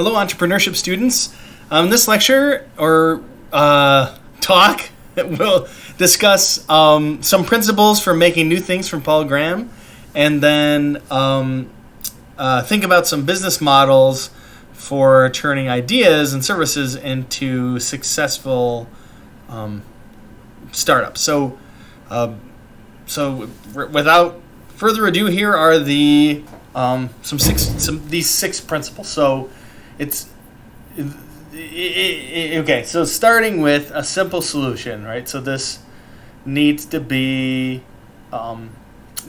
Hello, entrepreneurship students. This lecture or talk will discuss some principles for making new things from Paul Graham, and then think about some business models for turning ideas and services into successful startups. So without further ado, here are the these six principles. So okay. So starting with a simple solution, right? So this needs to be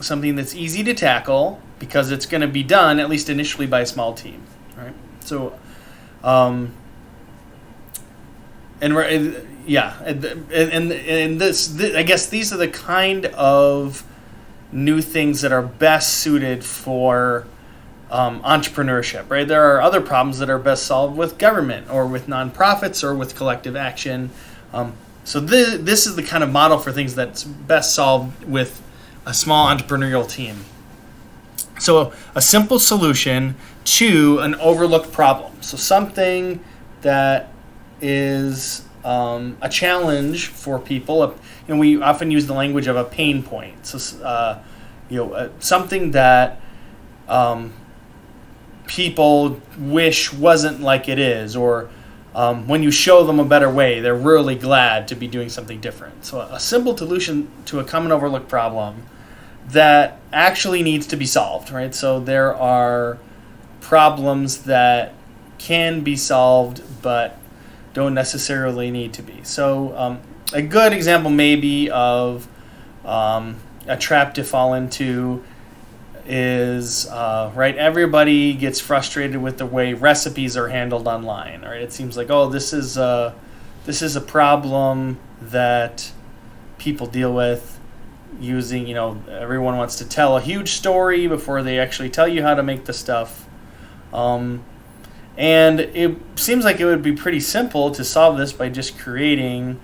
something that's easy to tackle because it's going to be done at least initially by a small team, right? So, and this I guess these are the kind of new things that are best suited for entrepreneurship, right? There are other problems that are best solved with government or with nonprofits or with collective action. So this is the kind of model for things that's best solved with a small entrepreneurial team. So a simple solution to an overlooked problem. So something that is a challenge for people. And we often use the language of a pain point. So something that people wish wasn't like it is, or when you show them a better way, they're really glad to be doing something different. So a simple solution to a common overlooked problem that actually needs to be solved, right? So there are problems that can be solved but don't necessarily need to be. So a good example maybe of a trap to fall into is right. Everybody gets frustrated with the way recipes are handled online. Right? It seems like this is a problem that people deal with using. Everyone wants to tell a huge story before they actually tell you how to make the stuff. And it seems like it would be pretty simple to solve this by just creating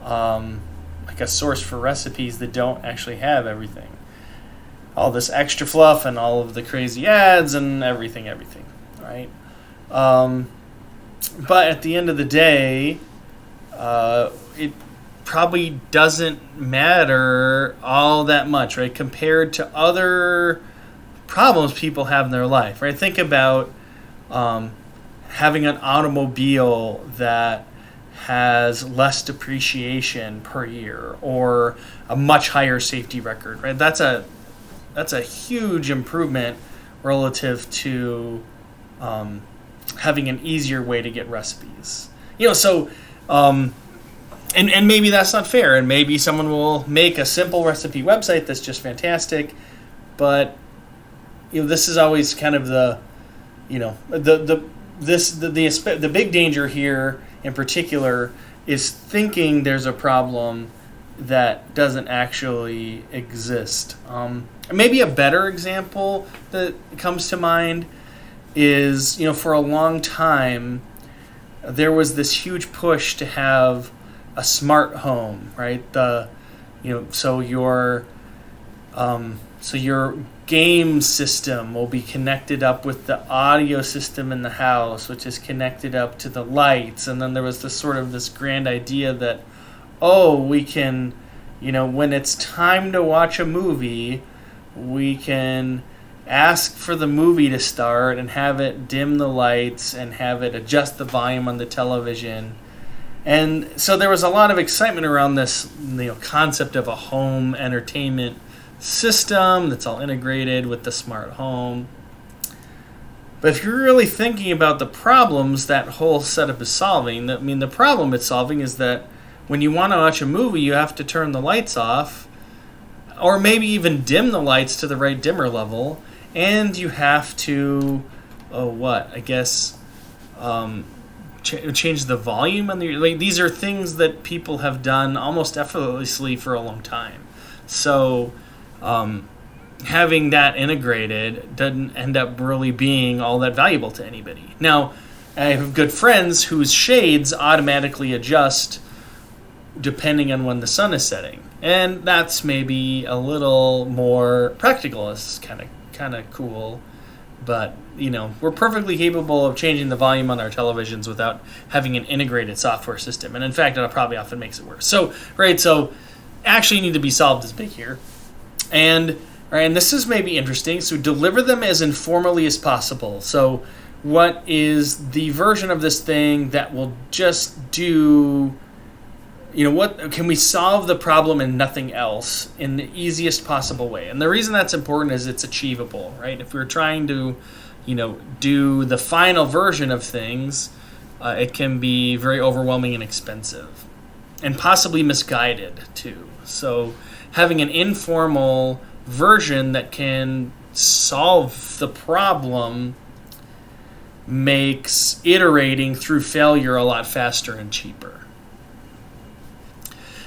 like a source for recipes that don't actually have everything. All this extra fluff and all of the crazy ads and everything, right? But at the end of the day, it probably doesn't matter all that much, right? Compared to other problems people have in their life, right? Think about having an automobile that has less depreciation per year or a much higher safety record, right? That's a huge improvement relative to having an easier way to get recipes. And maybe that's not fair, and maybe someone will make a simple recipe website that's just fantastic, but this is always kind of the big danger here in particular is thinking there's a problem that doesn't actually exist. Maybe a better example that comes to mind is, for a long time, there was this huge push to have a smart home, right? So your game system will be connected up with the audio system in the house, which is connected up to the lights. And then there was this grand idea that, we can, when it's time to watch a movie, we can ask for the movie to start and have it dim the lights and have it adjust the volume on the television. And so there was a lot of excitement around this concept of a home entertainment system that's all integrated with the smart home. But if you're really thinking about the problems that whole setup is solving, the problem it's solving is that when you want to watch a movie, you have to turn the lights off, or maybe even dim the lights to the right dimmer level, and you have to, change the volume on these are things that people have done almost effortlessly for a long time. So having that integrated doesn't end up really being all that valuable to anybody. Now, I have good friends whose shades automatically adjust depending on when the sun is setting, and that's maybe a little more practical. It's kind of cool, But, we're perfectly capable of changing the volume on our televisions without having an integrated software system. And in fact, it probably often makes it worse. So actually need to be solved is big here. And this is maybe interesting. So deliver them as informally as possible. So what is the version of this thing that will just do, what can we solve the problem and nothing else in the easiest possible way? And the reason that's important is it's achievable, right? If we're trying to, do the final version of things, it can be very overwhelming and expensive and possibly misguided too. So having an informal version that can solve the problem makes iterating through failure a lot faster and cheaper.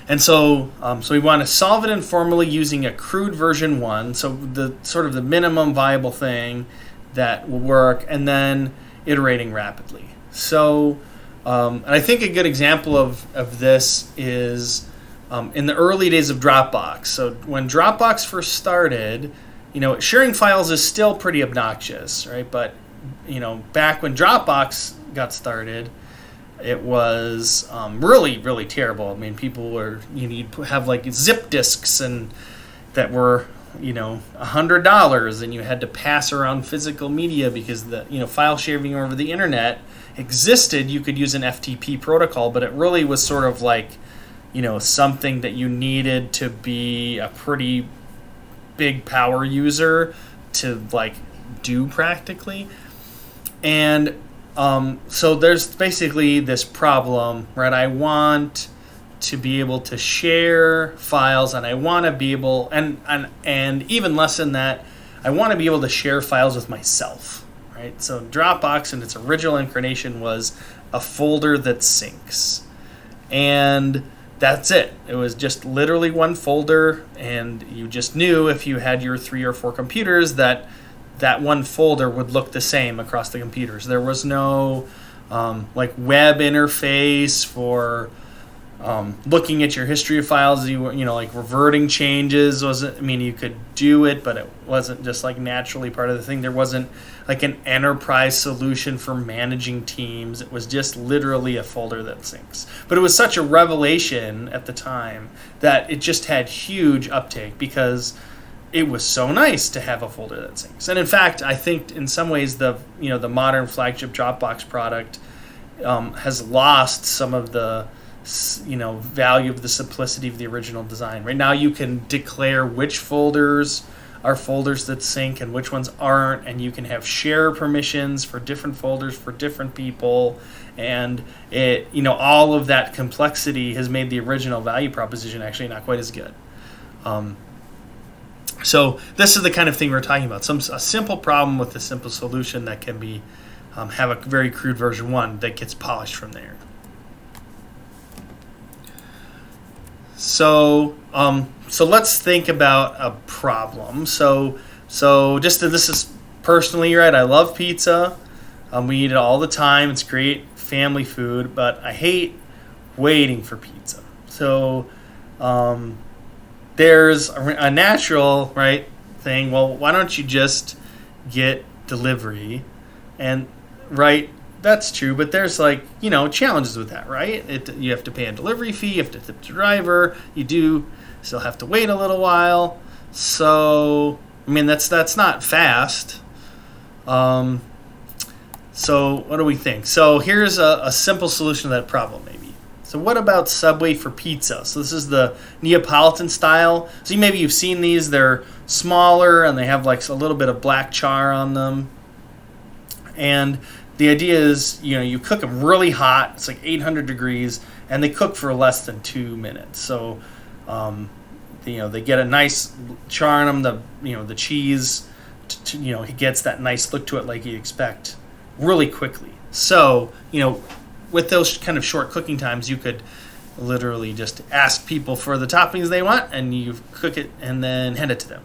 And so we want to solve it informally using a crude version 1, so the sort of the minimum viable thing that will work, and then iterating rapidly. So and I think a good example of this is in the early days of Dropbox. So when Dropbox first started, sharing files is still pretty obnoxious, right? But back when Dropbox got started, it was really, really terrible. I mean, people were, you'd have like zip disks and that were, $100, and you had to pass around physical media because the, file sharing over the internet existed. You could use an FTP protocol, but it really was sort of like, something that you needed to be a pretty big power user to like do practically. And so there's basically this problem, right? I want to be able to share files, and I want to be able, and even less than that, I want to be able to share files with myself, right? So Dropbox in its original incarnation was a folder that syncs. And that's it. It was just literally one folder, and you just knew if you had your 3 or 4 computers that one folder would look the same across the computers. There was no web interface for looking at your history of files. Like reverting changes wasn't. I mean, you could do it, but it wasn't just like naturally part of the thing. There wasn't like an enterprise solution for managing teams. It was just literally a folder that syncs. But it was such a revelation at the time that it just had huge uptake because it was so nice to have a folder that syncs. And in fact, I think in some ways the modern flagship Dropbox product has lost some of the value of the simplicity of the original design. Right now you can declare which folders are folders that sync and which ones aren't, and you can have share permissions for different folders for different people, and it all of that complexity has made the original value proposition actually not quite as good. So this is the kind of thing we're talking about. A simple problem with a simple solution that can be have a very crude version 1 that gets polished from there. So let's think about a problem. So just this is personally, right? I love pizza. We eat it all the time. It's great family food, but I hate waiting for pizza. So there's a natural, right, thing. Well, why don't you just get delivery? And right, that's true, but there's challenges with that, right? You have to pay a delivery fee, you have to tip the driver, you do still have to wait a little while. So I mean that's not fast. So what do we think? So here's a simple solution to that problem maybe. So what about Subway for pizza? So this is the Neapolitan style. So maybe you've seen these. They're smaller and they have like a little bit of black char on them. And the idea is, you cook them really hot. It's like 800 degrees, and they cook for less than 2 minutes. So, they get a nice char on them. The cheese, it gets that nice look to it like you expect really quickly. So, with those kind of short cooking times, you could literally just ask people for the toppings they want, and you cook it and then hand it to them,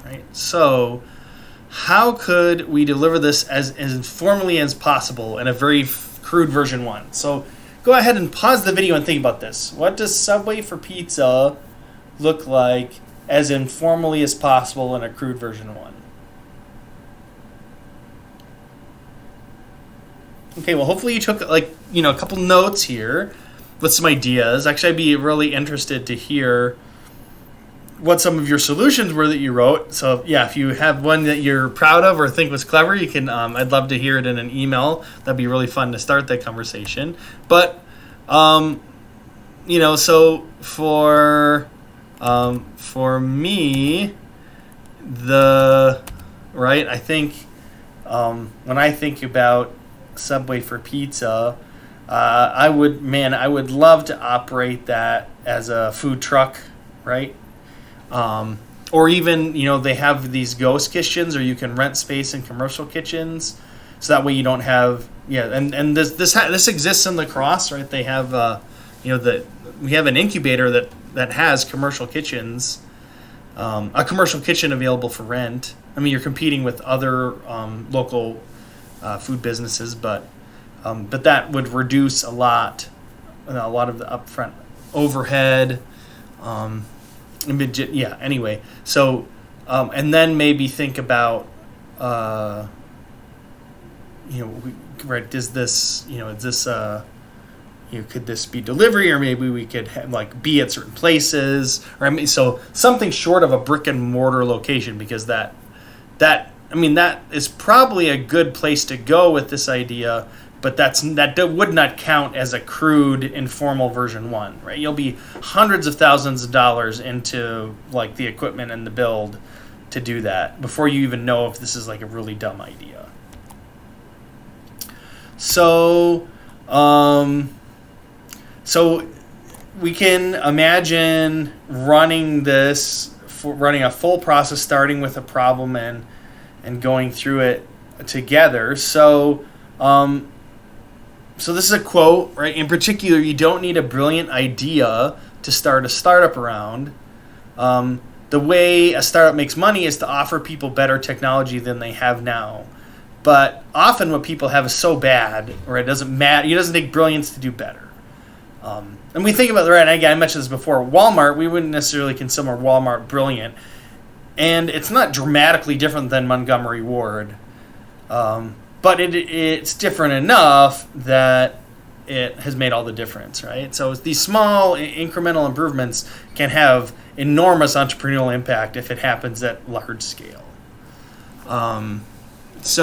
right? So how could we deliver this as informally as possible in a very crude version 1? So go ahead and pause the video and think about this. What does Subway for pizza look like as informally as possible in a crude version 1? Okay, well, hopefully you took a couple notes here with some ideas. Actually, I'd be really interested to hear what some of your solutions were that you wrote. So yeah, if you have one that you're proud of or think was clever, you can. I'd love to hear it in an email. That'd be really fun to start that conversation. But so for me, I think when I think about Subway for pizza, I would love to operate that as a food truck, right? Or even, they have these ghost kitchens, or you can rent space in commercial kitchens, so that way you don't have, and this exists in La Crosse, right? They have, we have an incubator that has commercial kitchens, a commercial kitchen available for rent. I mean, you're competing with other local food businesses, but that would reduce a lot of the upfront overhead. Anyway, so and then maybe think about does this is this could this be delivery, or maybe we could have, be at certain places, or so something short of a brick and mortar location, because that is probably a good place to go with this idea. But that would not count as a crude, informal version 1, right? You'll be hundreds of thousands of dollars into the equipment and the build to do that before you even know if this is a really dumb idea. So, so we can imagine running a full process, starting with a problem and going through it together. So. So this is a quote, right? In particular, you don't need a brilliant idea to start a startup around. The way a startup makes money is to offer people better technology than they have now. But often what people have is so bad, or it doesn't matter. It doesn't take brilliance to do better. And we think about the right. Again, I mentioned this before. Walmart, we wouldn't necessarily consider Walmart brilliant, and it's not dramatically different than Montgomery Ward. But it's different enough that it has made all the difference, right? So these small incremental improvements can have enormous entrepreneurial impact if it happens at large scale. And this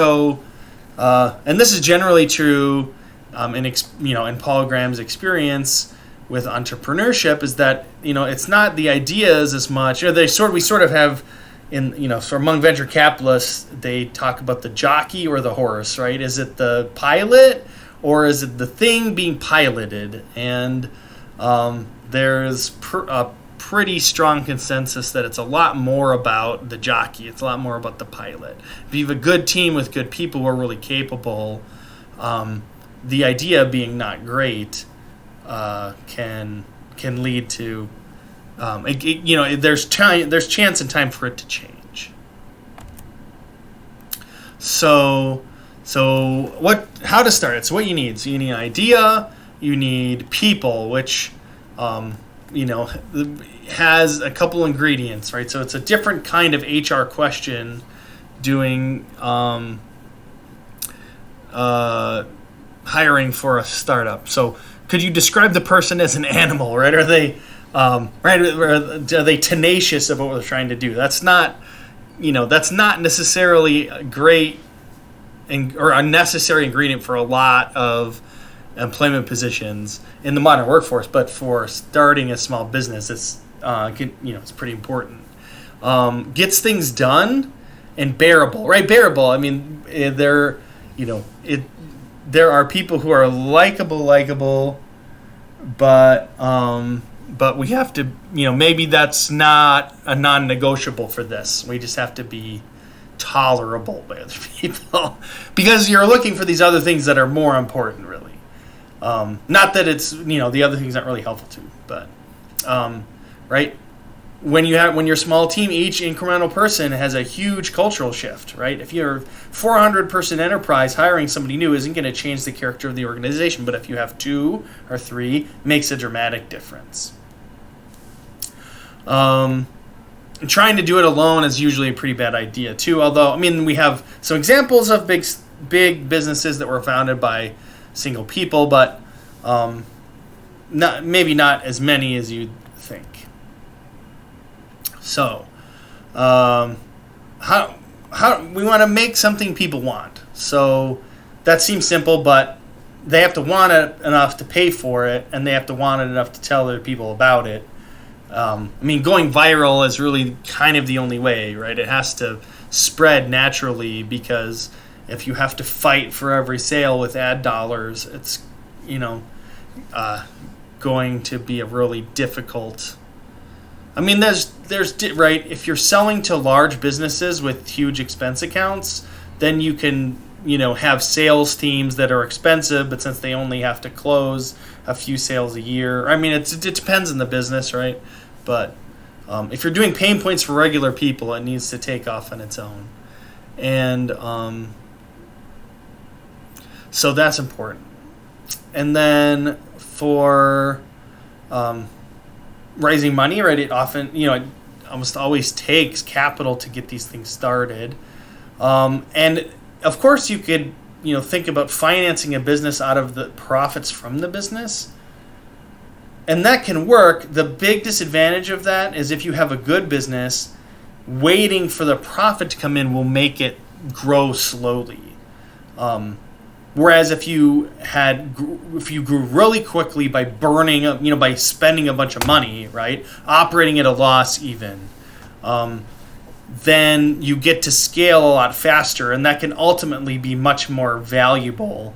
is generally true in Paul Graham's experience with entrepreneurship, is that it's not the ideas as much. We sort of have. So among venture capitalists, they talk about the jockey or the horse, right? Is it the pilot, or is it the thing being piloted? And there's a pretty strong consensus that it's a lot more about the jockey. It's a lot more about the pilot. If you have a good team with good people who are really capable, the idea being not great can lead to there's chance and time for it to change. So how to start it? So what you need? So you need an idea. You need people, which has a couple ingredients, right? So it's a different kind of HR question, doing hiring for a startup. So could you describe the person as an animal, right? Are they are they tenacious about what they're trying to do? That's not necessarily a great or a necessary ingredient for a lot of employment positions in the modern workforce. But for starting a small business, it's pretty important. Gets things done and bearable, right? Bearable. I mean, there are people who are likable, but we have to, maybe that's not a non-negotiable for this. We just have to be tolerable by other people because you're looking for these other things that are more important, really. Not that it's, the other things aren't really helpful too, but, right? When you're a small team, each incremental person has a huge cultural shift, right? If you're a 400-person enterprise, hiring somebody new isn't going to change the character of the organization, but if you have 2 or 3, it makes a dramatic difference. Trying to do it alone is usually a pretty bad idea too, although, we have some examples of big big businesses that were founded by single people, but maybe not as many as you'd think. So, how we want to make something people want. So that seems simple, but they have to want it enough to pay for it, and they have to want it enough to tell other people about it. Going viral is really kind of the only way, right? It has to spread naturally, because if you have to fight for every sale with ad dollars, it's going to be a really difficult. There's right. If you're selling to large businesses with huge expense accounts, then you can have sales teams that are expensive, but since they only have to close a few sales a year, it depends on the business, right? But if you're doing pain points for regular people, it needs to take off on its own. And so that's important. And then for raising money, right, it often, it almost always takes capital to get these things started. And of course you could, think about financing a business out of the profits from the business. And that can work. The big disadvantage of that is if you have a good business, waiting for the profit to come in will make it grow slowly. Whereas if you grew really quickly by by spending a bunch of money, right, operating at a loss even, then you get to scale a lot faster, and that can ultimately be much more valuable.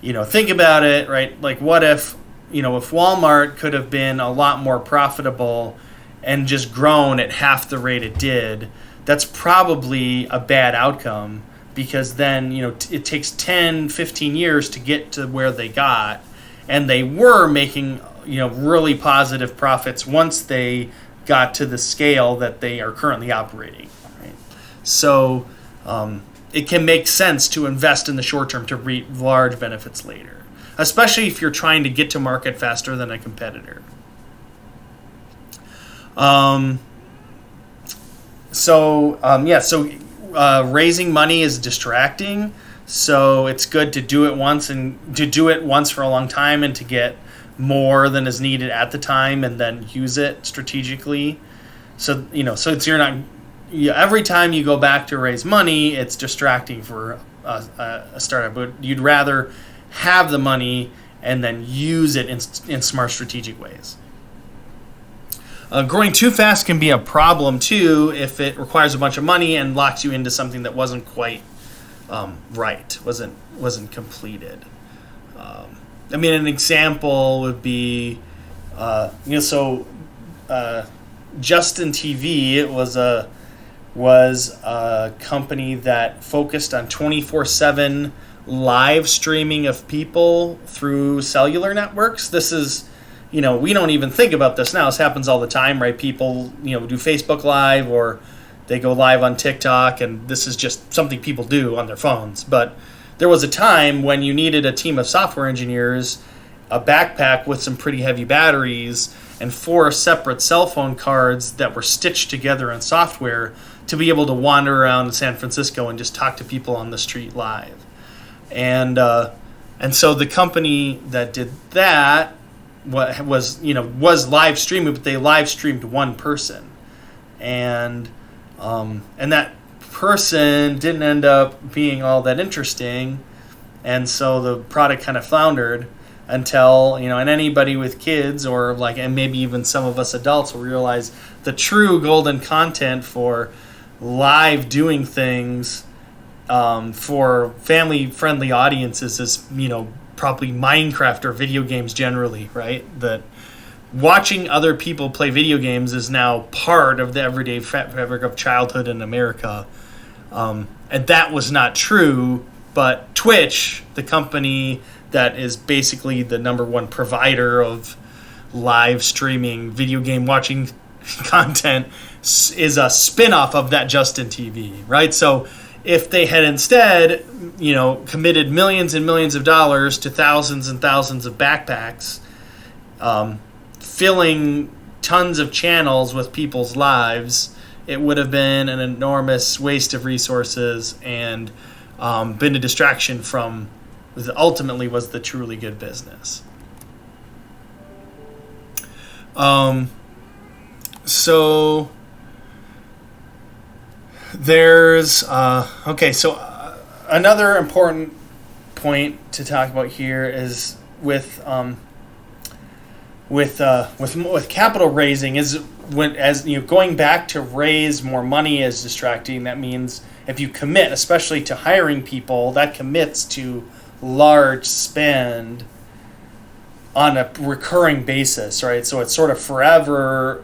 Think about it, right? Like, what if if Walmart could have been a lot more profitable and just grown at half the rate it did, that's probably a bad outcome, because then, it takes 10, 15 years to get to where they got, and they were making, really positive profits once they got to the scale that they are currently operating, right? So it can make sense to invest in the short term to reap large benefits later, especially if you're trying to get to market faster than a competitor. Raising money is distracting, so it's good to do it once for a long time and to get more than is needed at the time and then use it strategically. So you're not every time you go back to raise money, it's distracting for a startup. But you'd rather have the money and then use it in smart strategic ways. Growing too fast can be a problem too if it requires a bunch of money and locks you into something that wasn't quite right, wasn't completed. An example would be, Justin TV. It was a company that focused on 24/7 live streaming of people through cellular networks. This is, we don't even think about this now. This happens all the time, right? People, do Facebook Live, or they go live on TikTok, and this is just something people do on their phones. But there was a time when you needed a team of software engineers, a backpack with some pretty heavy batteries, and 4 separate cell phone cards that were stitched together in software to be able to wander around San Francisco and just talk to people on the street live. And so the company that did that was live streaming, but they live streamed one person, and that person didn't end up being all that interesting, and so the product kind of floundered until and anybody with kids and maybe even some of us adults will realize the true golden content for live doing things for family friendly audiences is probably Minecraft or video games generally, right? That watching other people play video games is now part of the everyday fabric of childhood in America. And that was not true, but Twitch, the company that is basically the number one provider of live streaming video game watching content, is a spin-off of that Justin TV, right? So if they had instead, committed millions and millions of dollars to thousands and thousands of backpacks, filling tons of channels with people's lives, it would have been an enormous waste of resources and been a distraction from ultimately was the truly good business. So there's another important point to talk about here is with capital raising is going back to raise more money is distracting. That means if you commit, especially to hiring people, that commits to large spend on a recurring basis, right? So it's sort of forever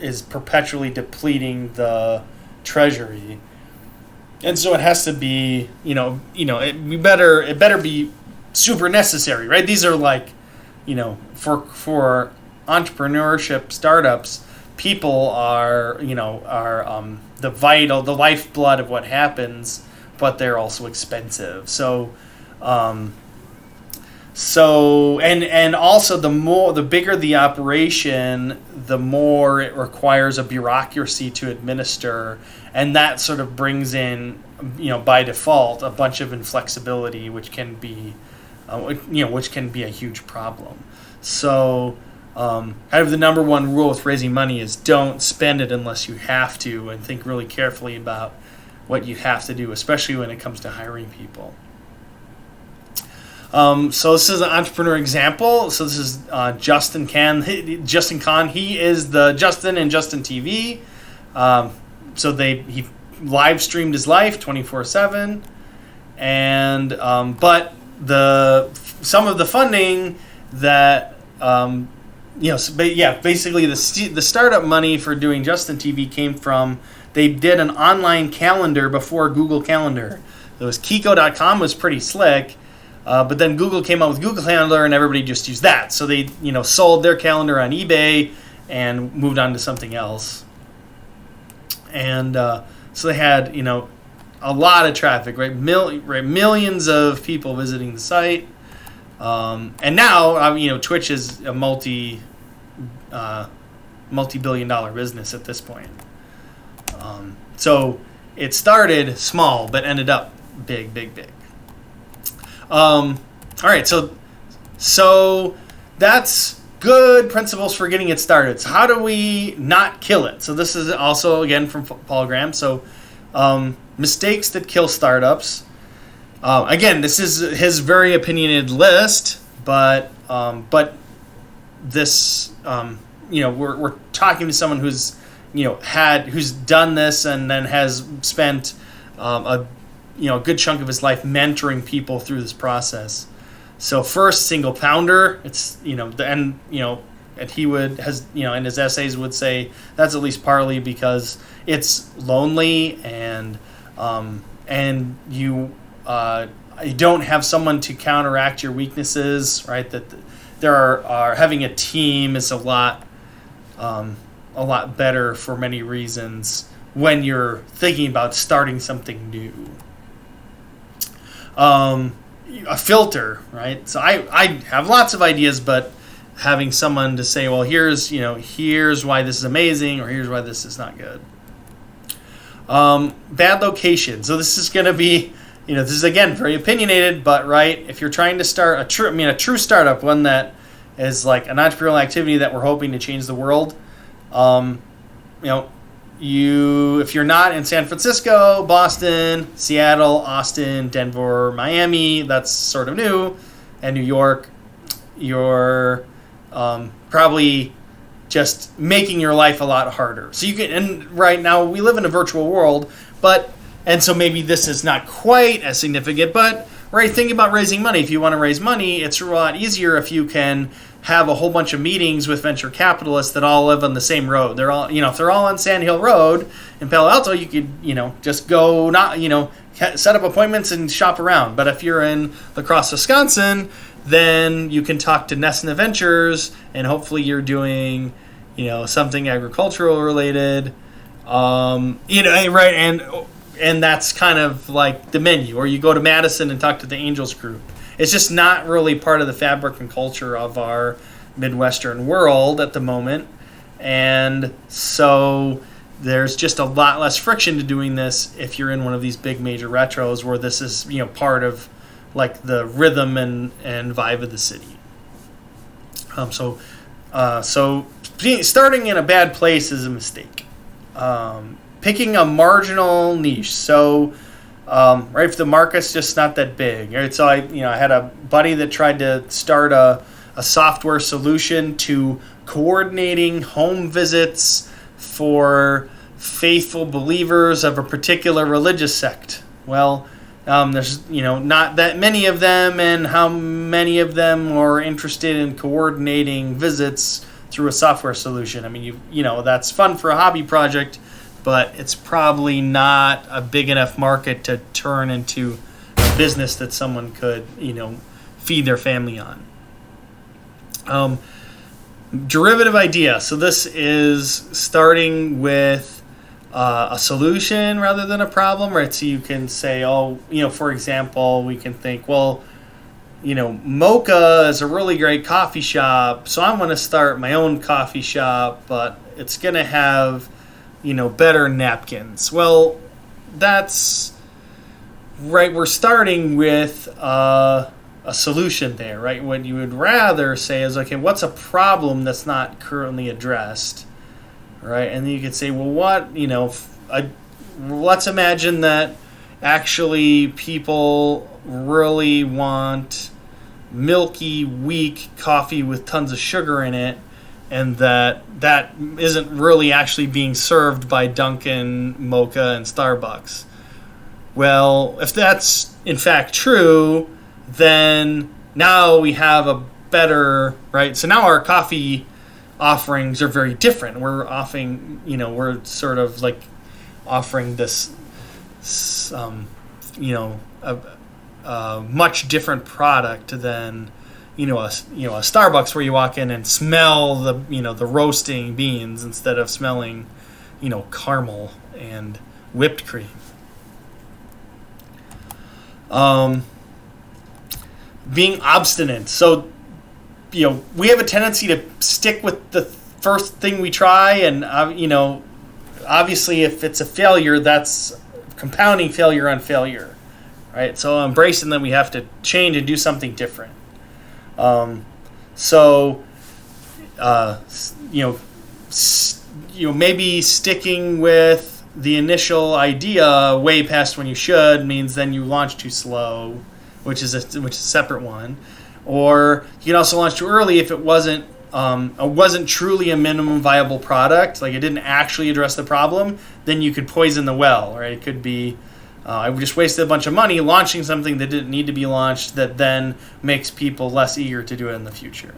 is perpetually depleting the treasury. And so it has to be, it better be super necessary, right? These are like, for entrepreneurship startups, people are the lifeblood of what happens, but they're also expensive. So and also the bigger the operation, the more it requires a bureaucracy to administer, and that sort of brings in, by default, a bunch of inflexibility, which can be a huge problem. So kind of the number one rule with raising money is don't spend it unless you have to, and think really carefully about what you have to do, especially when it comes to hiring people. So this is an entrepreneur example. So this is Justin Kahn. He is the Justin and Justin TV. So he live streamed his life 24/7, and but some of the funding that basically the startup money for doing Justin TV came from, they did an online calendar before Google Calendar. It was Kiko.com was pretty slick. But then Google came out with Google Calendar, and everybody just used that. So they, sold their calendar on eBay and moved on to something else. And so they had, a lot of traffic, right? Millions of people visiting the site. And now, Twitch is a multi-billion-dollar business at this point. So it started small, but ended up big, big, big. All right, so that's good principles for getting it started. So how do we not kill it? So this is also, again, from Paul Graham. So mistakes that kill startups. Again, this is his very opinionated list, but this, we're talking to someone who's done this and then has spent a good chunk of his life mentoring people through this process. So first, single founder. It's and he has in his essays would say that's at least partly because it's lonely and you don't have someone to counteract your weaknesses, right? That there are having a team is a lot better for many reasons when you're thinking about starting something new. A filter, right? So I have lots of ideas, but having someone to say, well, here's why this is amazing, or here's why this is not good. Bad location. So this is going to be, this is again very opinionated, but right, if you're trying to start a true startup, one that is like an entrepreneurial activity that we're hoping to change the world, if you're not in San Francisco, Boston, Seattle, Austin, Denver, Miami, that's sort of new, and New York, you're probably just making your life a lot harder. So and right now we live in a virtual world, and so maybe this is not quite as significant, but right, think about raising money. If you want to raise money, it's a lot easier if you can have a whole bunch of meetings with venture capitalists that all live on the same road. They're all, if they're all on Sand Hill Road in Palo Alto, you could, just go, set up appointments and shop around. But if you're in La Crosse, Wisconsin, then you can talk to Nessna Ventures, and hopefully you're doing, something agricultural related, right? And that's kind of like the menu. Or you go to Madison and talk to the Angels Group. It's just not really part of the fabric and culture of our Midwestern world at the moment. And so there's just a lot less friction to doing this if you're in one of these big major retros where this is, part of like the rhythm and vibe of the city. So starting in a bad place is a mistake. Picking a marginal niche. So, right, if the market's just not that big. Right? So I had a buddy that tried to start a software solution to coordinating home visits for faithful believers of a particular religious sect. Well, there's not that many of them, and how many of them are interested in coordinating visits through a software solution? I mean, that's fun for a hobby project, but it's probably not a big enough market to turn into a business that someone could feed their family on. Derivative idea. So this is starting with a solution rather than a problem, right? So you can say, for example, we can think, well, Mocha is a really great coffee shop, so I'm going to start my own coffee shop, but it's going to have, better napkins. Well, that's right. We're starting with a solution there, right? What you would rather say is, okay, what's a problem that's not currently addressed? Right, and then you could say, well, let's imagine that actually people really want milky, weak coffee with tons of sugar in it, and that isn't really actually being served by Dunkin', Mocha, and Starbucks. Well, if that's in fact true, then now we have a better, right? So now our coffee offerings are very different. We're offering, we're sort of like offering this, a much different product than, a Starbucks where you walk in and smell the roasting beans instead of smelling, caramel and whipped cream. Being obstinate. So, we have a tendency to stick with the first thing we try, and obviously if it's a failure, that's compounding failure on failure, right? So embracing that we have to change and do something different. Maybe sticking with the initial idea way past when you should means then you launch too slow, which is a separate one. Or you can also launch too early if it wasn't truly a minimum viable product, like it didn't actually address the problem. Then you could poison the well, right? It could be I just wasted a bunch of money launching something that didn't need to be launched, that then makes people less eager to do it in the future.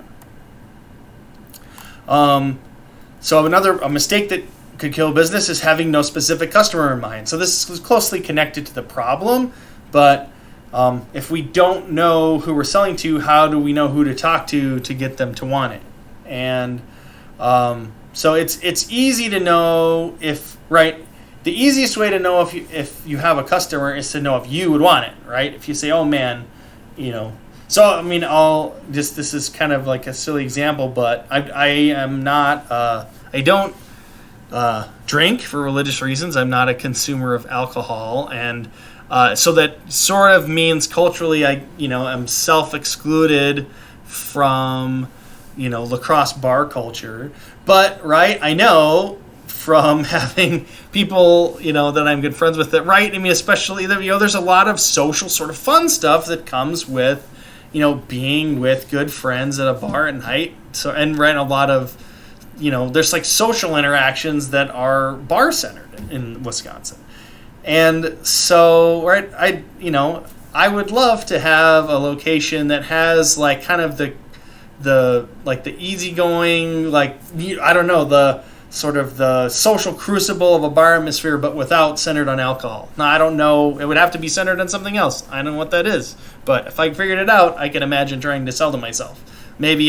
So a mistake that could kill a business is having no specific customer in mind. So this is closely connected to the problem, but if we don't know who we're selling to, how do we know who to talk to get them to want it? And so it's easy to know if, right, the easiest way to know if you have a customer is to know if you would want it, right? If you say, oh man, so I mean, this is kind of like a silly example, but I am not, I don't drink for religious reasons. I'm not a consumer of alcohol, and so that sort of means culturally I'm self-excluded from lacrosse bar culture. But right, I know from having people that I'm good friends with that, right, I mean, especially there's a lot of social sort of fun stuff that comes with being with good friends at a bar at night. So, and right, a lot of there's like social interactions that are bar centered in Wisconsin. And so, right, I would love to have a location that has like kind of the easygoing, like, I don't know, the sort of the social crucible of a bar atmosphere, but without centered on alcohol. Now, I don't know, it would have to be centered on something else. I don't know what that is, but if I figured it out, I can imagine trying to sell to myself. Maybe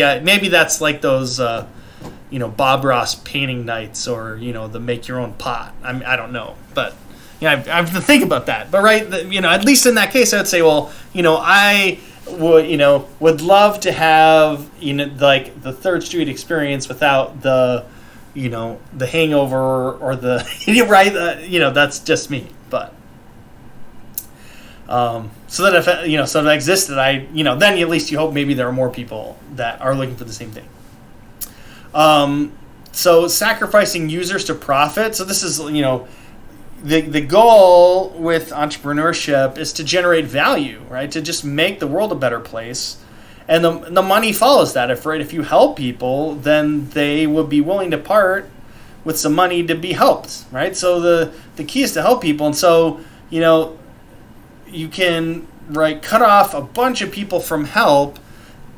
that's like those, Bob Ross painting nights, or the make your own pot. I don't know, but. I have to think about that. But right, at least in that case, I would say, well, I would love to have like the Third Street experience without the the hangover or the right. That's just me. But so that if so that existed, then at least you hope maybe there are more people that are looking for the same thing. So sacrificing users to profit. So this is the goal with entrepreneurship is to generate value, right? To just make the world a better place. And the money follows that. If you help people, then they will be willing to part with some money to be helped, right? So the key is to help people. And so, you can cut off a bunch of people from help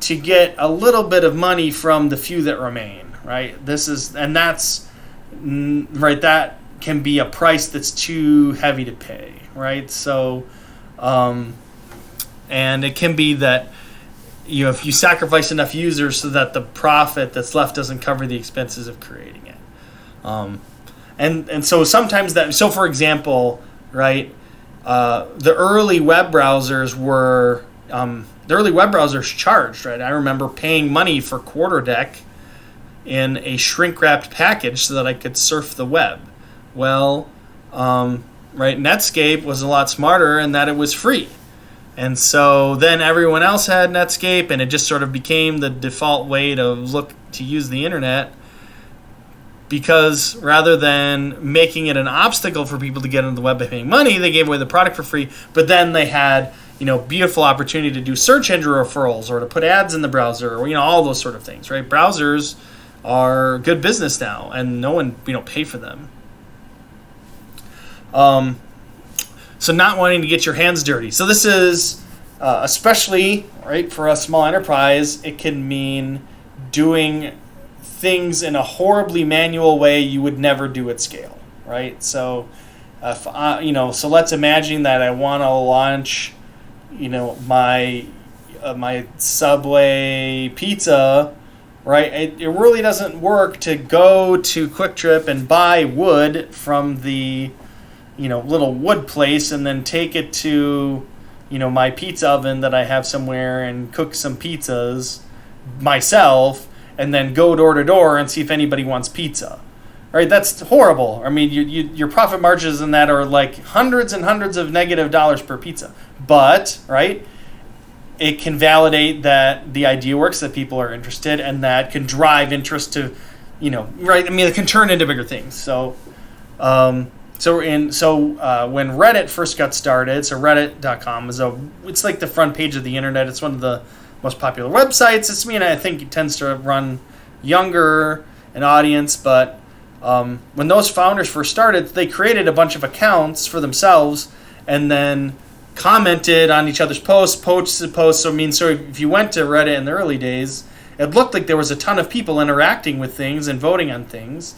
to get a little bit of money from the few that remain, right? That can be a price that's too heavy to pay, right? So, and it can be that, if you sacrifice enough users so that the profit that's left doesn't cover the expenses of creating it. And so sometimes so for example, right, the early web browsers charged, right? I remember paying money for QuarterDeck in a shrink-wrapped package so that I could surf the web. Well, Netscape was a lot smarter in that it was free. And so then everyone else had Netscape, and it just sort of became the default way to use the internet, because rather than making it an obstacle for people to get into the web by paying money, they gave away the product for free. But then they had, beautiful opportunity to do search engine referrals or to put ads in the browser, or, all those sort of things, right? Browsers are good business now, and no one, pay for them. So not wanting to get your hands dirty. So this is, especially, right, for a small enterprise, it can mean doing things in a horribly manual way you would never do at scale, right? So, so let's imagine that I want to launch, my Subway pizza, right? It really doesn't work to go to Quick Trip and buy wood from the little wood place and then take it to, my pizza oven that I have somewhere and cook some pizzas myself and then go door to door and see if anybody wants pizza, right? That's horrible. I mean, your profit margins in that are like hundreds and hundreds of negative dollars per pizza. But, right, it can validate that the idea works, that people are interested, and that can drive interest to, right? I mean, it can turn into bigger things. So, when Reddit first got started, so Reddit.com it's like the front page of the internet. It's one of the most popular websites. I think it tends to run younger an audience, but when those founders first started, they created a bunch of accounts for themselves and then commented on each other's posts. So if you went to Reddit in the early days, it looked like there was a ton of people interacting with things and voting on things.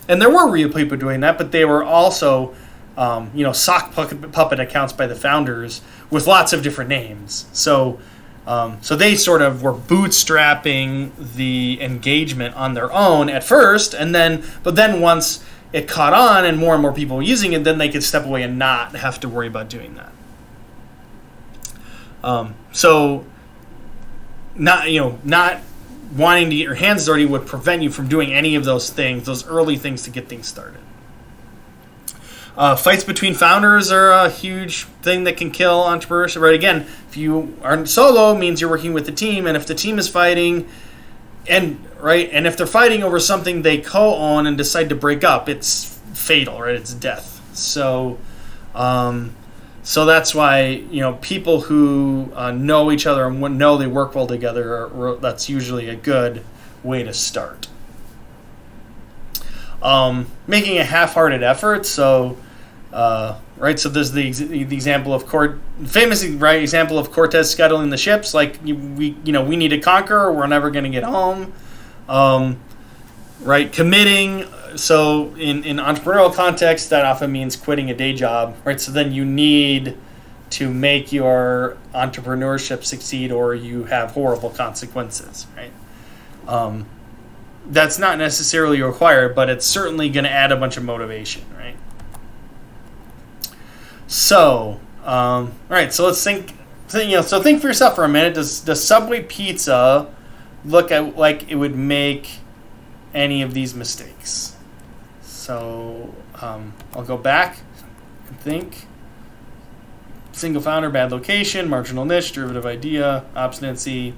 And there were real people doing that, but they were also, sock puppet accounts by the founders with lots of different names. So they sort of were bootstrapping the engagement on their own at first, but then once it caught on and more people were using it, then they could step away and not have to worry about doing that. Not wanting to get your hands dirty would prevent you from doing any of those things, those early things to get things started. Fights between founders are a huge thing that can kill entrepreneurship. Right? Again, if you aren't solo, it means you're working with a team, and if the team is fighting, and if they're fighting over something they co-own and decide to break up, it's fatal, right? It's death. So that's why people who know each other and know they work well together, that's usually a good way to start. Making a half-hearted effort. So there's the example of example of Cortez scuttling the ships. Like we need to conquer, or we're never going to get home. Committing. So in entrepreneurial context, that often means quitting a day job, right? So then you need to make your entrepreneurship succeed, or you have horrible consequences, right? That's not necessarily required, but it's certainly going to add a bunch of motivation, right? So, all right. So let's think for yourself for a minute. Does Subway pizza look like it would make any of these mistakes. So I'll go back and think. Single founder, bad location, marginal niche, derivative idea, obstinacy,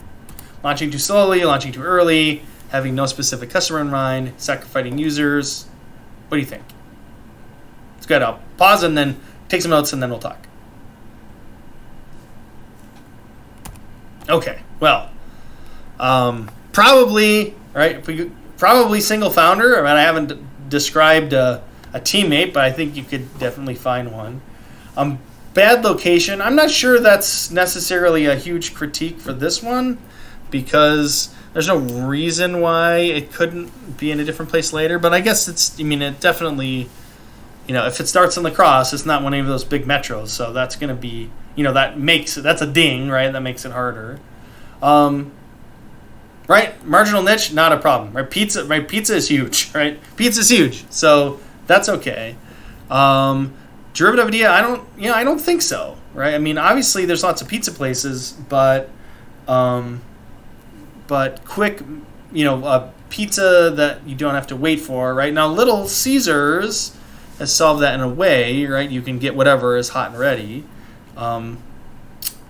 launching too slowly, launching too early, having no specific customer in mind, sacrificing users. What do you think? It's good. I'll pause and then take some notes and then we'll talk. Okay, well, probably, right? Probably single founder. I mean, I haven't described a teammate, but I think you could definitely find one. Bad location. I'm not sure that's necessarily a huge critique for this one because there's no reason why it couldn't be in a different place later. But I guess it definitely, if it starts in La Crosse, it's not one of those big metros. So that's going to be, that's a ding, right? That makes it harder. Right? Marginal niche, not a problem. Right? Pizza is huge, right? Pizza's huge. So that's okay. Derivative idea, I don't think so, right? I mean, obviously there's lots of pizza places, but quick, a pizza that you don't have to wait for, right? Now, Little Caesars has solved that in a way, right? You can get whatever is hot and ready.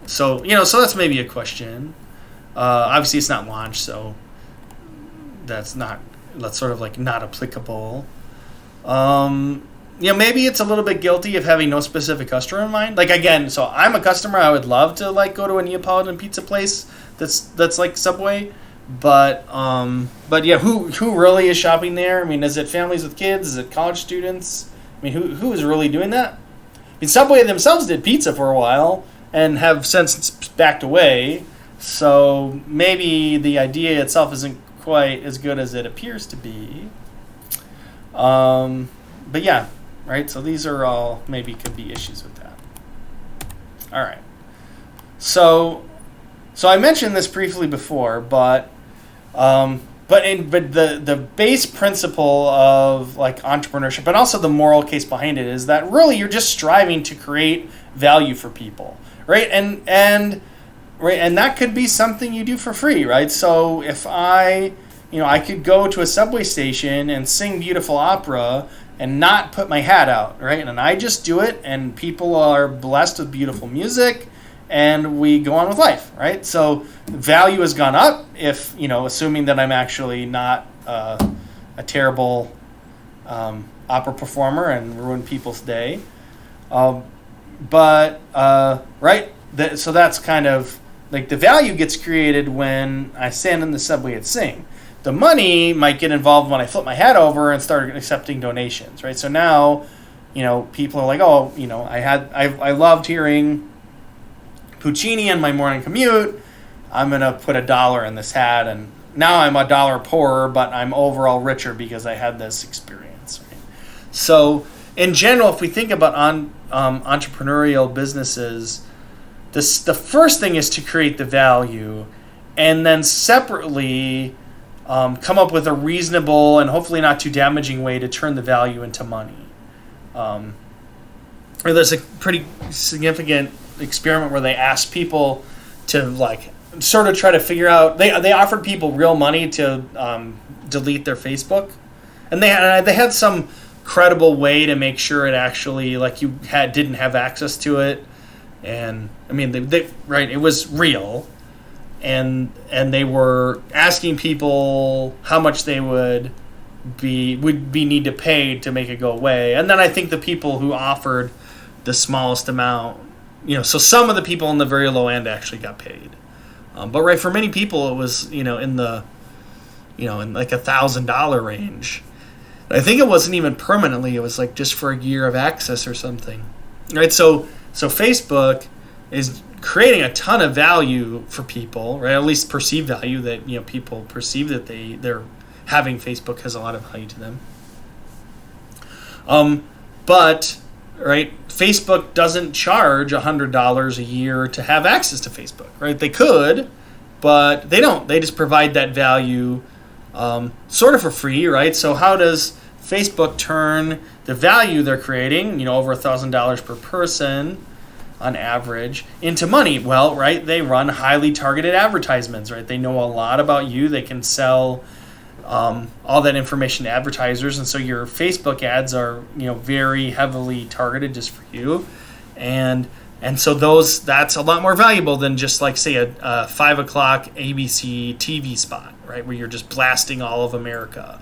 So that's maybe a question. Obviously it's not launched, so that's sort of like not applicable. Maybe it's a little bit guilty of having no specific customer in mind. Like, again, so I'm a customer. I would love to go to a Neapolitan pizza place that's like Subway, but yeah, who really is shopping there? I mean, is it families with kids? Is it college students? I mean, who is really doing that? I mean, Subway themselves did pizza for a while and have since backed away. So maybe the idea itself isn't quite as good as it appears to be. But yeah. Right, so these are all maybe could be issues with that. All right, so I mentioned this briefly before, but the base principle of like entrepreneurship, but also the moral case behind it is that really you're just striving to create value for people, right? And that could be something you do for free, right? So if I could go to a subway station and sing beautiful opera and not put my hat out, right? And I just do it, and people are blessed with beautiful music, and we go on with life, right? So value has gone up if, assuming that I'm actually not a terrible opera performer and ruin people's day. Right? So that's kind of, like, the value gets created when I stand in the subway and sing. The money might get involved when I flip my hat over and start accepting donations, right? So now, people are like, oh, I loved hearing Puccini in my morning commute. I'm gonna put $1 in this hat, and now I'm $1 poorer, but I'm overall richer because I had this experience, right? So, in general, if we think about entrepreneurial businesses, the first thing is to create the value, and then separately. Come up with a reasonable and hopefully not too damaging way to turn the value into money. There's a pretty significant experiment where they asked people to sort of try to figure out. They offered people real money to delete their Facebook, and they had some credible way to make sure it actually you didn't have access to it, and I mean it was real. And they were asking people how much they would need to pay to make it go away. And then I think the people who offered the smallest amount, so some of the people in the very low end actually got paid. But for many people it was in the in like $1,000 range. I think it wasn't even permanently. It was just for a year of access or something, right? So Facebook is creating a ton of value for people, right? At least perceived value that people perceive that they're having Facebook has a lot of value to them. But right, Facebook doesn't charge $100 a year to have access to Facebook, right? They could, but they don't. They just provide that value sort of for free, right? So how does Facebook turn the value they're creating, over $1,000 per person on average, into money? Well, right, they run highly targeted advertisements, right? They know a lot about you. They can sell all that information to advertisers, and so your Facebook ads are very heavily targeted just for you, and so that's a lot more valuable than just like say a 5 o'clock ABC TV spot, right, where you're just blasting all of America,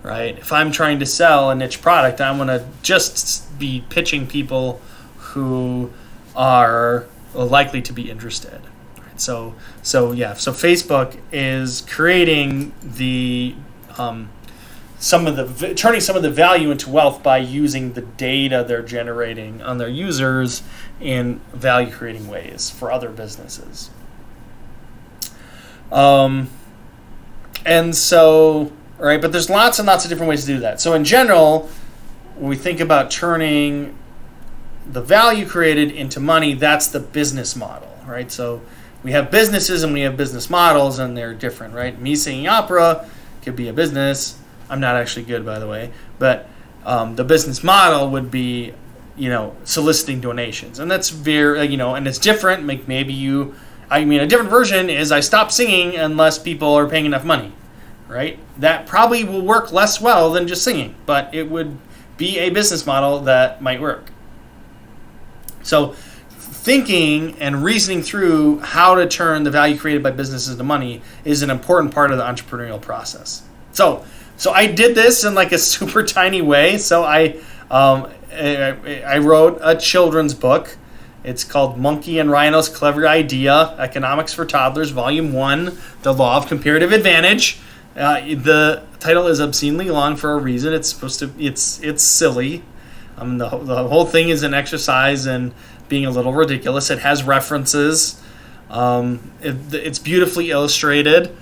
right? If I'm trying to sell a niche product, I'm going to just be pitching people who are likely to be interested. Right? So Facebook is creating turning some of the value into wealth by using the data they're generating on their users in value creating ways for other businesses. And so, right, but there's lots and lots of different ways to do that. So in general, when we think about turning the value created into money, that's the business model, right? So we have businesses and we have business models, and they're different, right? Me singing opera could be a business. I'm not actually good, by the way, but the business model would be, soliciting donations, and that's very, and it's different. A different version is I stop singing unless people are paying enough money, right? That probably will work less well than just singing, but it would be a business model that might work. So thinking and reasoning through how to turn the value created by businesses into money is an important part of the entrepreneurial process. So I did this in like a super tiny way. So I wrote a children's book. It's called Monkey and Rhino's Clever Idea, Economics for Toddlers, Volume 1, The Law of Comparative Advantage. The title is obscenely long for a reason. It's silly. The whole thing is an exercise in being a little ridiculous. It has references. It's beautifully illustrated,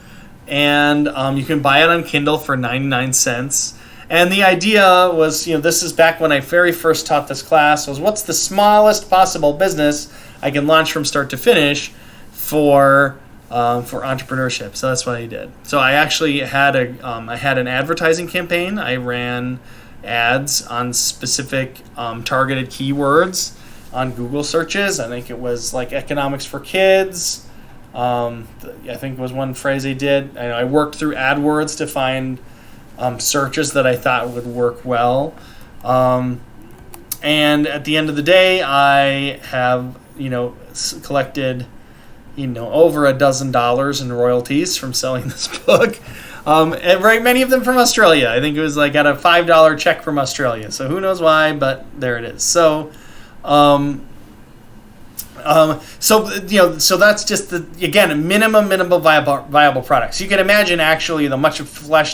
and you can buy it on Kindle for 99 cents. And the idea was, this is back when I very first taught this class, was what's the smallest possible business I can launch from start to finish for entrepreneurship. So that's what I did. So I actually had an advertising campaign. I ran ads on specific targeted keywords on Google searches. I think it was like economics for kids. I think was one phrase I did. I worked through AdWords to find searches that I thought would work well. And at the end of the day, I have, collected, over $12 in royalties from selling this book. And many of them from Australia. I think it was got a $5 check from Australia. So who knows why, but there it is. So that's just a minimum viable product. So you can imagine actually the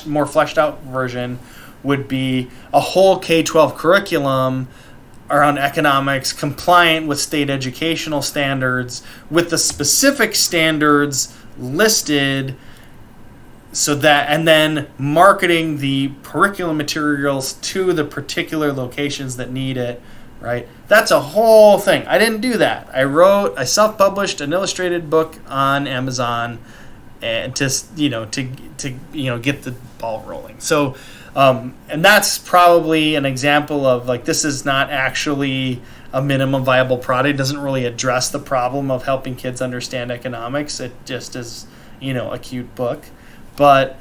more fleshed out version would be a whole K-12 curriculum around economics, compliant with state educational standards, with the specific standards listed, and then marketing the curriculum materials to the particular locations that need it. Right, that's a whole thing. I didn't do that. I self-published an illustrated book on Amazon, and to get the ball rolling. So, and that's probably an example of this is not actually a minimum viable product. It doesn't really address the problem of helping kids understand economics. It just is a cute book, but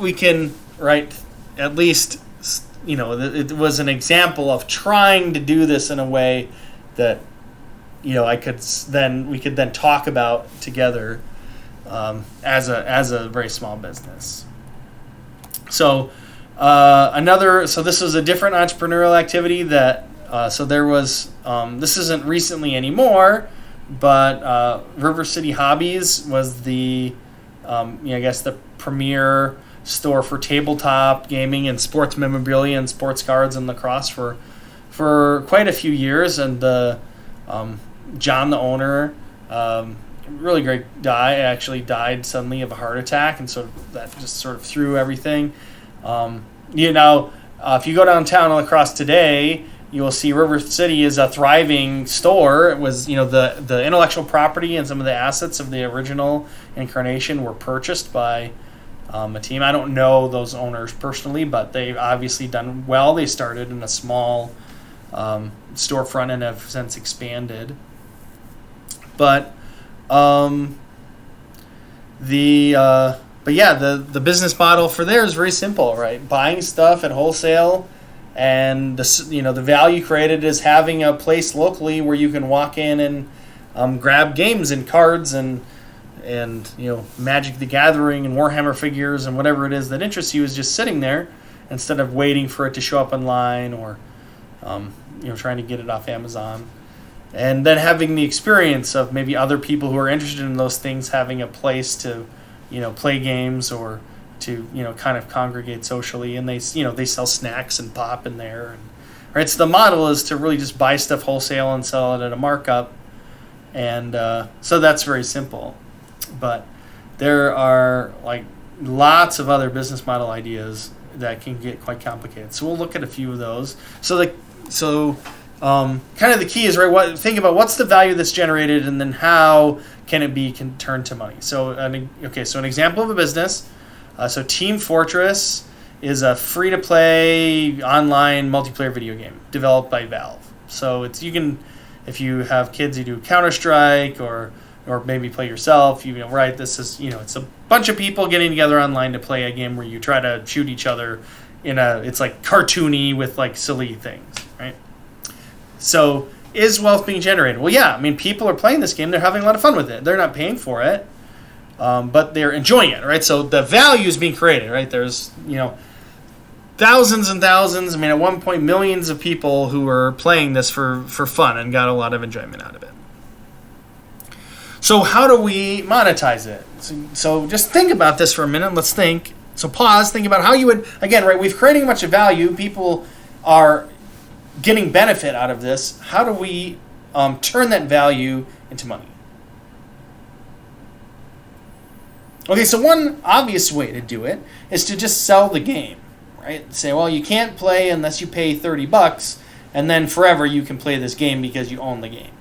we can at least. It was an example of trying to do this in a way that, we could then talk about together as a very small business. So this was a different entrepreneurial activity that there was. This isn't recently anymore, but River City Hobbies was the the premier store for tabletop gaming and sports memorabilia and sports cards and lacrosse for quite a few years. And John, the owner, really great guy, actually died suddenly of a heart attack, and so that just sort of threw everything. If you go downtown La Crosse today, you will see River City is a thriving store. It was, the intellectual property and some of the assets of the original incarnation were purchased by a team. I don't know those owners personally, but they've obviously done well. They started in a small storefront and have since expanded. But but yeah, the business model for there is very simple, right? Buying stuff at wholesale, and the value created is having a place locally where you can walk in and grab games and cards and Magic the Gathering and Warhammer figures and whatever it is that interests you is just sitting there instead of waiting for it to show up online or trying to get it off Amazon. And then having the experience of maybe other people who are interested in those things having a place to, play games or to, kind of congregate socially. And they sell snacks and pop in there. Right. So the model is to really just buy stuff wholesale and sell it at a markup. And so that's very simple. But there are lots of other business model ideas that can get quite complicated. So we'll look at a few of those. Kind of the key is, right, think about what's the value that's generated and then how can it be turned to money. So an example of a business, so Team Fortress is a free-to-play online multiplayer video game developed by Valve. So if you have kids, you do Counter-Strike or maybe play yourself, right, this is, it's a bunch of people getting together online to play a game where you try to shoot each other it's like cartoony with like silly things, right? So is wealth being generated? Well, yeah. I mean, people are playing this game. They're having a lot of fun with it. They're not paying for it, but they're enjoying it, right? So the value is being created, right? There's, thousands and thousands. I mean, at one point, millions of people who were playing this for fun and got a lot of enjoyment out of it. So how do we monetize it? So just think about this for a minute. Let's think. So pause, think about how you would, again, right, we've created a bunch of value. People are getting benefit out of this. How do we turn that value into money? Okay, so one obvious way to do it is to just sell the game, right? Say, well, you can't play unless you pay $30, and then forever you can play this game because you own the game.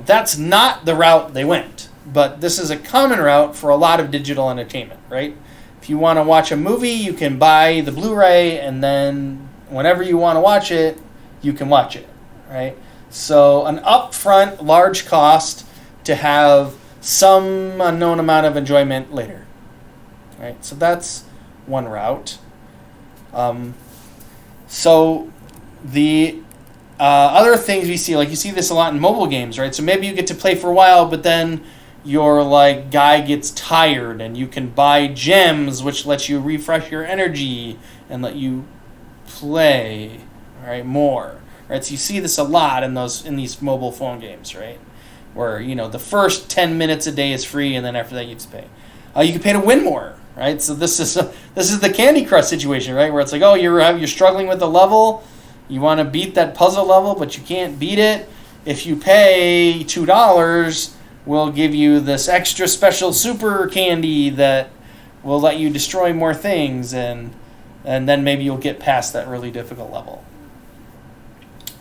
That's not the route they went, but this is a common route for a lot of digital entertainment, right? If you want to watch a movie, you can buy the Blu-ray, and then whenever you want to watch it, you can watch it, right? So an upfront large cost to have some unknown amount of enjoyment later, right? So that's one route. So the other things we see, like you see this a lot in mobile games, right? So maybe you get to play for a while, but then your guy gets tired, and you can buy gems, which lets you refresh your energy and let you play, right, more, right? So you see this a lot in these mobile phone games, right, where the first 10 minutes a day is free, and then after that you have to pay. You can pay to win more, right? So this is the Candy Crush situation, right, where it's like, oh, you're struggling with the level, you want to beat that puzzle level, but you can't beat it. If you pay $2, we'll give you this extra special super candy that will let you destroy more things, and then maybe you'll get past that really difficult level.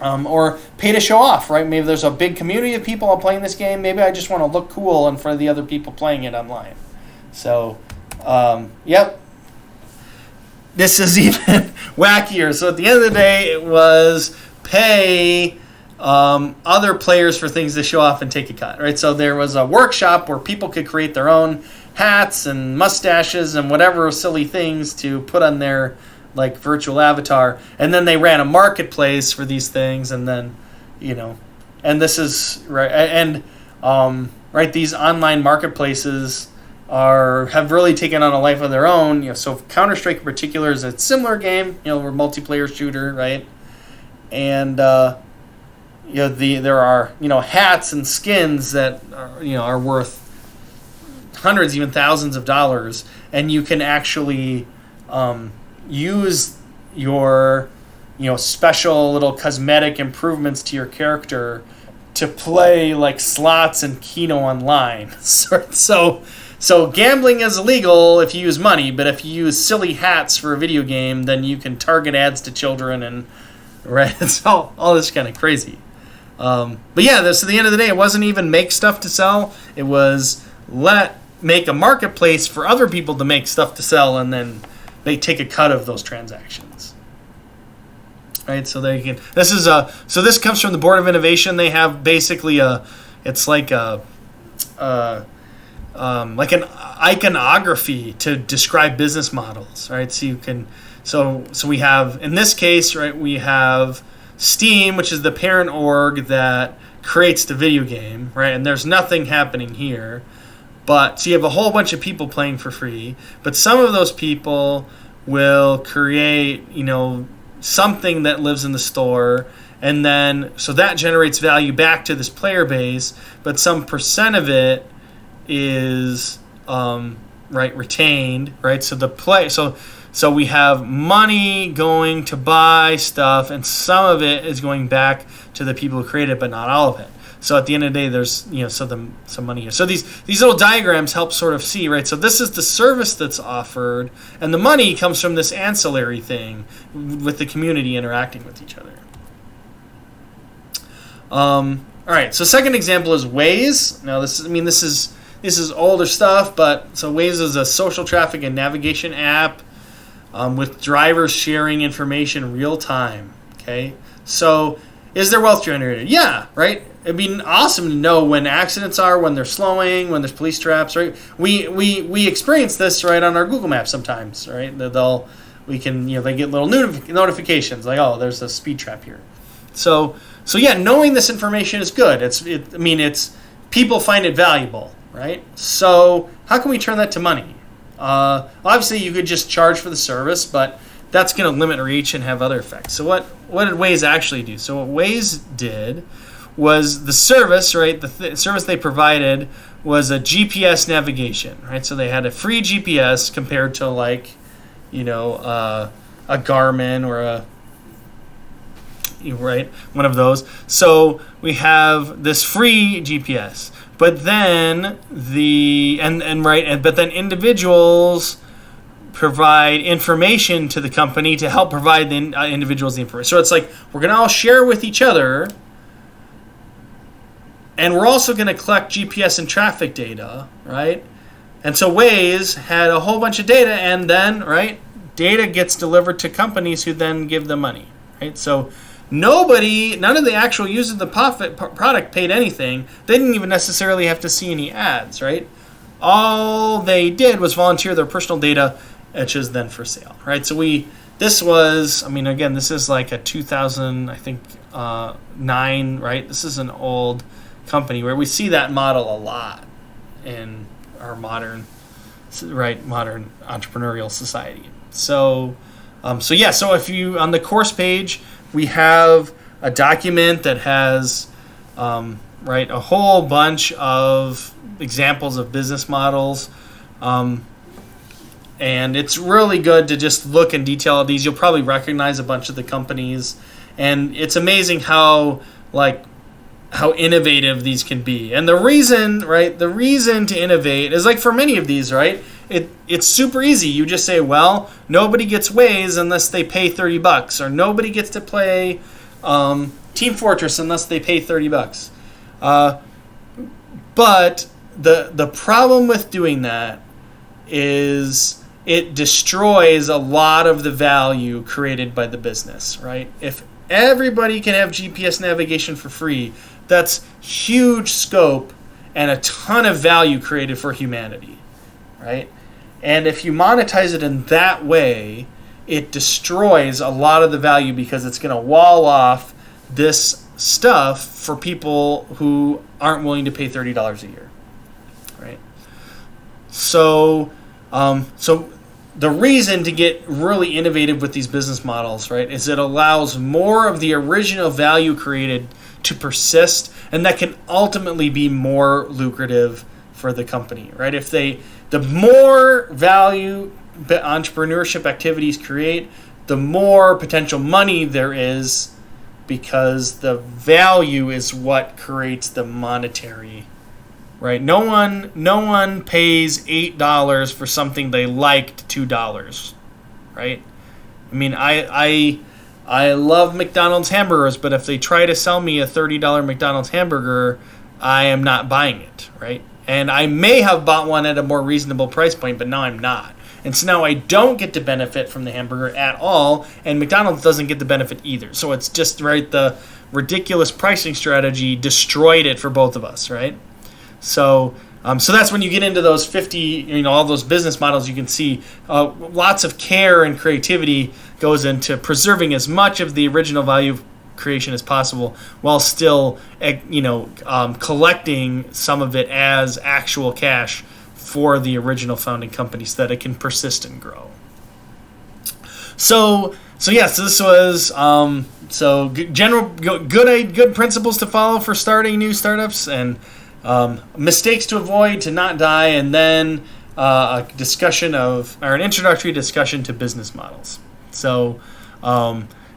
Or pay to show off, right? Maybe there's a big community of people all playing this game. Maybe I just want to look cool in front of the other people playing it online. So, yep. This is even wackier. So at the end of the day, it was pay other players for things to show off and take a cut, right? So there was a workshop where people could create their own hats and mustaches and whatever silly things to put on their virtual avatar, and then they ran a marketplace for these things, and then and this is right, and right, these online marketplaces have really taken on a life of their own. So Counter-Strike in particular is a similar game, we're multiplayer shooter, right? And there are hats and skins that are worth hundreds, even thousands of dollars, and you can actually use your special little cosmetic improvements to your character to play slots and Keno online. So gambling is illegal if you use money, but if you use silly hats for a video game, then you can target ads to children, and right, it's all this kind of crazy. But yeah, so at the end of the day, it wasn't even make stuff to sell. It was make a marketplace for other people to make stuff to sell, and then they take a cut of those transactions. Right, so they can. This comes from the Board of Innovation. They have basically it's like a like an iconography to describe business models, right? So you can, so we have, in this case, right, we have Steam, which is the parent org that creates the video game, right? And there's nothing happening here. But so you have a whole bunch of people playing for free, but some of those people will create, something that lives in the store, and then so that generates value back to this player base, but some percent of it is retained, right? So so we have money going to buy stuff, and some of it is going back to the people who created it, but not all of it. So at the end of the day, there's some money here. So these little diagrams help sort of see, right? So this is the service that's offered, and the money comes from this ancillary thing with the community interacting with each other. All right. So second example is Waze. Now this is older stuff, but so Waze is a social traffic and navigation app with drivers sharing information real time. Okay. So is there wealth generated? Yeah. Right. It'd be awesome to know when accidents are, when they're slowing, when there's police traps, right? We experience this, right, on our Google Maps sometimes, right? They get little notifications like, oh, there's a speed trap here. So yeah, knowing this information is good. It's people find it valuable, right? So how can we turn that to money? Obviously, you could just charge for the service, but that's going to limit reach and have other effects. So what did Waze actually do? So what Waze did was the service, right? The service they provided was a GPS navigation, right? So they had a free GPS compared to a Garmin or one of those. So we have this free GPS, but then but then individuals provide information to the company to help provide the individuals the information. So it's like we're going to all share with each other. And we're also going to collect GPS and traffic data, right? And so Waze had a whole bunch of data, and then, right, data gets delivered to companies who then give them money, right? So none of the actual users of the product paid anything. They didn't even necessarily have to see any ads, right? All they did was volunteer their personal data, which is then for sale, right? So this is like a 2000, I think, 9, right? This is an old company where we see that model a lot in our modern entrepreneurial society. So if you, on the course page, we have a document that has a whole bunch of examples of business models, and it's really good to just look in detail at these. You'll probably recognize a bunch of the companies, and it's amazing how innovative these can be. And the reason to innovate is, like, for many of these, right, it's super easy. You just say, well, nobody gets Waze unless they pay $30, or nobody gets to play Team Fortress unless they pay $30. But the problem with doing that is it destroys a lot of the value created by the business, right? If everybody can have GPS navigation for free, that's huge scope and a ton of value created for humanity, right? And if you monetize it in that way, it destroys a lot of the value because it's going to wall off this stuff for people who aren't willing to pay $30 a year, right? So the reason to get really innovative with these business models, right, is it allows more of the original value created to persist, and that can ultimately be more lucrative for the company, right? The more value entrepreneurship activities create, the more potential money there is, because the value is what creates the monetary, right? No one pays $8 for something they liked $2, right? I mean, I love McDonald's hamburgers, but if they try to sell me a $30 McDonald's hamburger, I am not buying it, right? And I may have bought one at a more reasonable price point, but now I'm not. And so now I don't get to benefit from the hamburger at all, and McDonald's doesn't get the benefit either. So it's just, right, the ridiculous pricing strategy destroyed it for both of us, right? So So that's when you get into those 50, all those business models. You can see lots of care and creativity goes into preserving as much of the original value creation as possible, while still, collecting some of it as actual cash for the original founding company, so that it can persist and grow. So yes, this was good principles to follow for starting new startups, and mistakes to avoid to not die, and then an introductory discussion to business models. So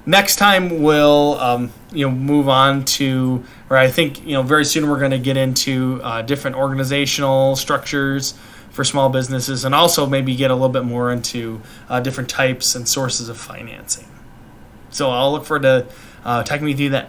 next time we'll move on to, or I think very soon we're going to get into different organizational structures for small businesses, and also maybe get a little bit more into different types and sources of financing. So I'll look forward to talking with you then.